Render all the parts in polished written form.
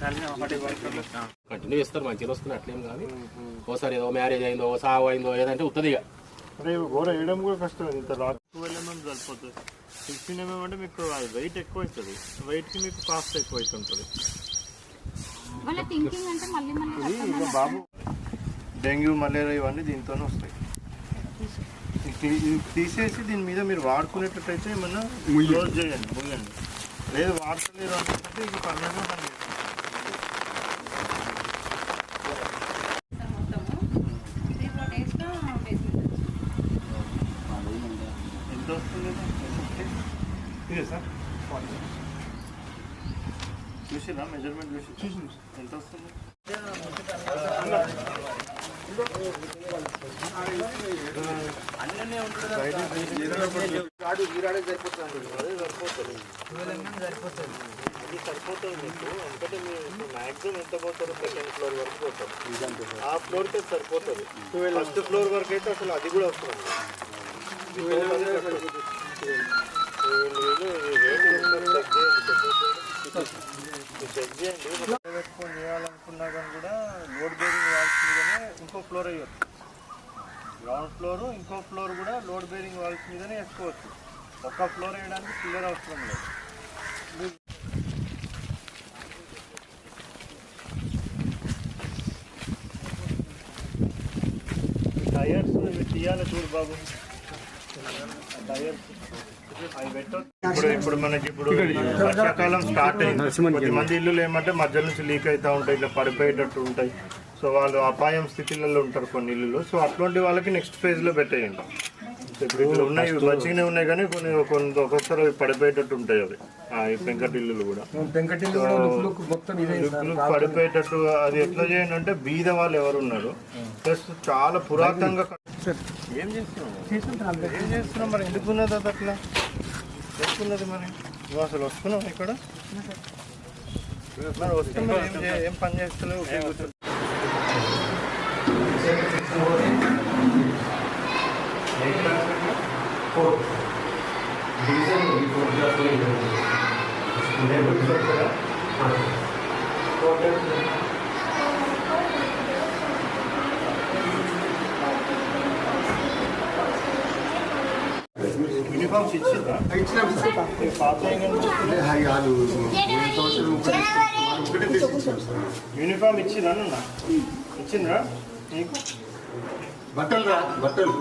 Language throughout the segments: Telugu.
కంటిన్యూ చేస్తారు, మంచిగా వస్తుంది అట్లేం కాదు. ఓసారి ఏదో మ్యారేజ్ అయిందో సాగు అయిందో ఏదంటే ఉత్తది ఇక గోర వేయడం కూడా కష్టం. ఇంత రాక్ 12 mm సరిపోతుంది. 16 mm అంటే మీకు వెయిట్ ఎక్కువ అవుతుంది, వెయిట్కి మీకు కాస్ట్ ఎక్కువ అవుతుంటుంది. ఇది బాబు డెంగ్యూ మలేరియా ఇవన్నీ దీంతోనే వస్తాయి. తీసేసి దీని మీద మీరు వాడుకునేటట్టయితే ఏమన్నా క్లోజ్ చేయండి, ముయ్యండి. లేదు వాడతలేరు అనుకుంటే ఇది పర్లేదు పని. ఎంత వస్తుంది ఇదే సార్? చూసినా మెజర్మెంట్ చూసి ఎంత వస్తుంది? సరిపోతుంది మీకు. ఎందుకంటే మీరు మ్యాక్సిమం ఎంత పోతారు? సెకండ్ ఫ్లోర్ వరకు పోతారు. ఆ ఫ్లోర్కి సరిపోతుంది. ఫస్ట్ ఫ్లోర్ వరకు అయితే అసలు అది కూడా వస్తుంది. చెక్ చేయండి. పెట్టుకొని చేయాలనుకున్నా కానీ కూడా లోడ్ బేరింగ్ వాల్స్ మీదనే ఇంకో ఫ్లోర్ వేయచ్చు. గ్రౌండ్ ఫ్లోర్ ఇంకో ఫ్లోర్ కూడా లోడ్ బేరింగ్ వాల్స్ మీదనే వేసుకోవచ్చు. ఒక్క ఫ్లోర్ వేయడానికి పిల్లర్ అవసరం లేదు. టైర్స్ ఇవి తీయాలి చూడు బాబు. టైర్స్ ఇప్పుడు మనకి వర్షాకాలం స్టార్ట్ అయింది. కొద్దిమంది ఇల్లులు ఏమంటే మధ్య నుంచి లీక్ అవుతూ ఉంటాయి, ఇట్లా పడిపోయేటట్టు ఉంటాయి. సో వాళ్ళు అపాయం స్థితిలో ఉంటారు కొన్ని ఇల్లులు. సో అట్లాంటి వాళ్ళకి నెక్స్ట్ ఫేజ్లో పెట్టేయండి. ఇప్పుడు ఇక్కడ ఉన్నాయి, మంచిగానే ఉన్నాయి, కానీ కొన్ని ఒక్కొక్కసారి పడిపోయేటట్టు ఉంటాయి. అవి పెంకటిల్లులు కూడా పడిపోయేటట్టు. అది ఎట్లా చేయండి అంటే బీద వాళ్ళు ఎవరు ఉన్నారు, ప్లస్ చాలా పురాతనంగా ఏం చేస్తున్నాం మరి? ఎందుకున్నది అది అట్లా ఎందుకున్నది మరి? నువ్వు అసలు వస్తున్నావు ఇక్కడ మరి? వస్తున్నా ఏం పని చేస్తున్నావు? యూనిఫామ్స్ ఇచ్చిందా? యూనిఫామ్ ఇచ్చిందా? ఇచ్చిందా నీకు? బట్టలు రా, బట్టలు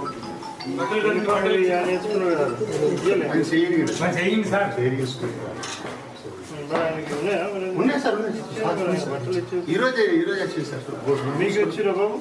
మీకు వచ్చిరా బాబు?